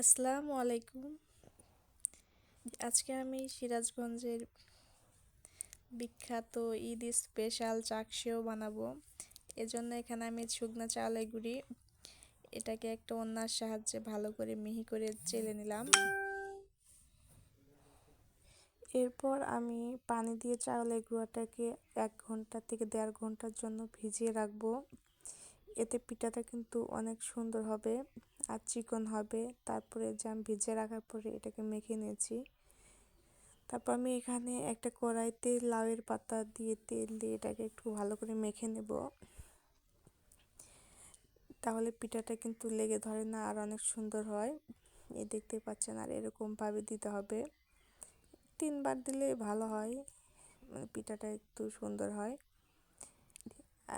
আসসালামু আলাইকুম। আজকে আমি সিরাজগঞ্জের বিখ্যাত ঈদ স্পেশাল চাকসেও বানাবো। এজন্য এখানে আমি শুকনো চালের গুঁড়ি এটাকে একটা ওন্নার সাহায্যে ভালো করে মিহি করে চেলে নিলাম। এরপর আমি পানি দিয়ে চাউলের গুঁড়াটাকে 1 ঘন্টা থেকে 1.5 ঘন্টার জন্য ভিজিয়ে রাখবো। এতে পিঠাটা কিন্তু অনেক সুন্দর হবে আর চিকন হবে। তারপরে যে আমি ভিজিয়ে রাখার পরে এটাকে মেখে নিয়েছি। তারপর আমি এখানে একটা কড়াইতে লাউয়ের পাতা দিয়ে তেল দিয়ে এটাকে একটু ভালো করে মেখে নেব। তাহলে পিঠাটা কিন্তু লেগে ধরে না আর অনেক সুন্দর হয়। এই দেখতে পাচ্ছেন, আর এরকমভাবে দিতে হবে। 3 বার দিলে ভালো হয়, মানে পিঠাটা একটু সুন্দর হয়।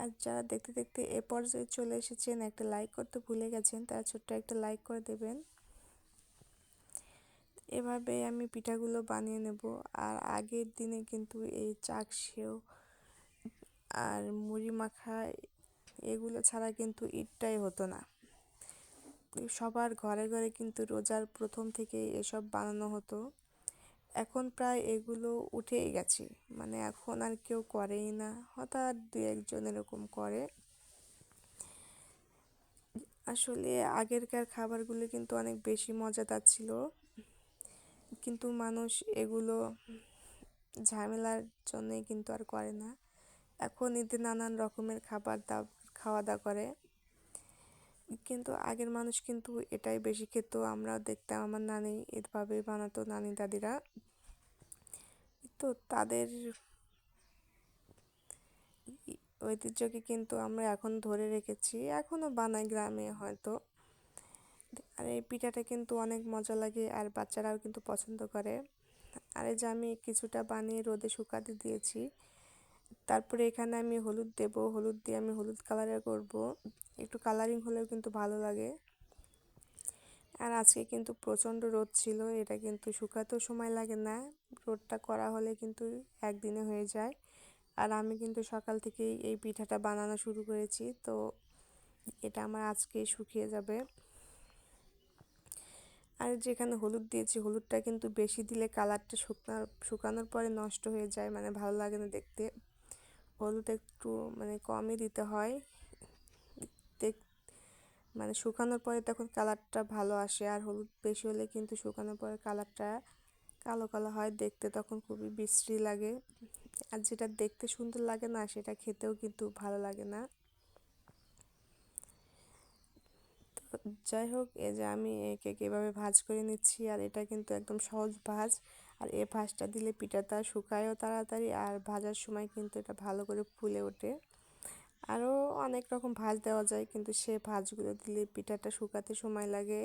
আর যারা দেখতে দেখতে এ পর্যায়ে চলে এসেছেন, একটা লাইক করতে ভুলে গেছেন, তারা ছোট্ট একটা লাইক করে দেবেন। এভাবে আমি পিঠাগুলো বানিয়ে নেব। আর আগের দিনে কিন্তু এই চাকসেও আর মুড়ি মাখা এগুলো ছাড়া কিন্তু ঈদটাই হতো না। সবার ঘরে ঘরে কিন্তু রোজার প্রথম থেকেই এসব বানানো হতো। এখন প্রায় এগুলো উঠেই গেছে, মানে এখন আর কেউ করেই না, হঠাৎ 2-1 জন এরকম করে। আসলে আগেরকার খাবারগুলো কিন্তু অনেক বেশি মজাদার ছিল, কিন্তু মানুষ এগুলো ঝামেলার জন্যই কিন্তু আর করে না। এখন ঈদে নানান রকমের খাওয়া দাওয়া করে, কিন্তু আগের মানুষ কিন্তু এটাই বেশি খেত। আমরা দেখতাম আমার নানি এভাবে বানাতো, নানি দাদিরা। তো তাদের ঐতিহ্যকে কিন্তু আমরা এখন ধরে রেখেছি, এখনও বানাই গ্রামে হয়তো। আর এই পিঠাটা কিন্তু অনেক মজা লাগে আর বাচ্চারাও কিন্তু পছন্দ করে। আর এই যে আমি কিছুটা বানিয়ে রোদে শুকাতে দিয়েছি। তারপরে এখানে আমি হলুদ দেব, হলুদ দিয়ে আমি হলুদ কালারের করব। একটু কালারিং হলেও কিন্তু ভালো লাগে। আর আজকে কিন্তু প্রচণ্ড রোদ ছিল, এটা কিন্তু শুকাতেও সময় লাগে না। রোদটা করা হলে কিন্তু একদিনে হয়ে যায়। আর আমি কিন্তু সকাল থেকেই এই পিঠাটা বানানো শুরু করেছি, তো এটা আমার আজকেই শুকিয়ে যাবে। আর যেখানে হলুদ দিয়েছি, হলুদটা কিন্তু বেশি দিলে কালারটা শুকানোর পরে নষ্ট হয়ে যায়, মানে ভালো লাগে না দেখতে। হলুদ একটু মানে কমই দিতে হয়, মানে শুকানোর পরে তখন কালারটা ভালো আসে। আর হলুদ বেশি হলে কিন্তু শুকানোর পরে কালারটা কালো কালো হয়, দেখতে তখন খুবই বিশ্রী লাগে। আর যেটা দেখতে সুন্দর লাগে না, সেটা খেতেও কিন্তু ভালো লাগে না। যাই হোক, এই যে আমি একে এভাবে ভাজ করে নিচ্ছি, আর এটা কিন্তু একদম সহজ ভাজ। আর এই ভাজটা দিলে পিঠাটা শুকায়ও তাড়াতাড়ি, আর ভাজার সময় কিন্তু এটা ভালো করে ফুলে ওঠে। আরও অনেক রকম ভাজ দেওয়া যায়, কিন্তু সে ভাজগুলো দিলে পিঠাটা শুকাতে সময় লাগে,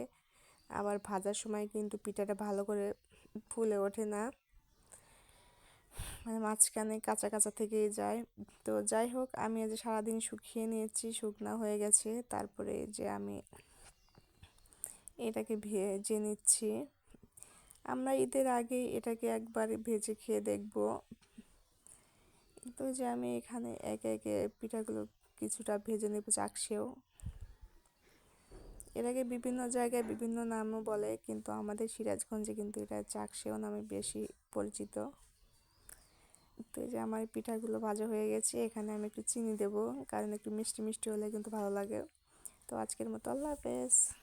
আবার ভাজার সময় কিন্তু পিঠাটা ভালো করে ফুলে ওঠে না, মানে মাঝখানে কাঁচা কাঁচা থেকেই যায়। তো যাই হোক, আমি আজ সারাদিন শুকিয়ে নিয়েছি, শুকনা হয়ে গেছে। তারপরে যে আমি এটাকে ভেজে নিচ্ছি। আমরা ঈদের আগে এটাকে একবার ভেজে খেয়ে দেখব। তো যে আমি এখানে একে একে পিঠাগুলো কিছুটা ভেজে নেব চাকসেও। এটাকে বিভিন্ন জায়গায় বিভিন্ন নামও বলে, কিন্তু আমাদের সিরাজগঞ্জে কিন্তু এটা চাকসেও নামে বেশি পরিচিত। তো এই যে আমার পিঠাগুলো ভাজা হয়ে গেছে, এখানে আমি একটু চিনি দেবো, কারণ একটু মিষ্টি মিষ্টি হলে কিন্তু ভালো লাগে। তো আজকের মতো আল্লাহ হাফেজ।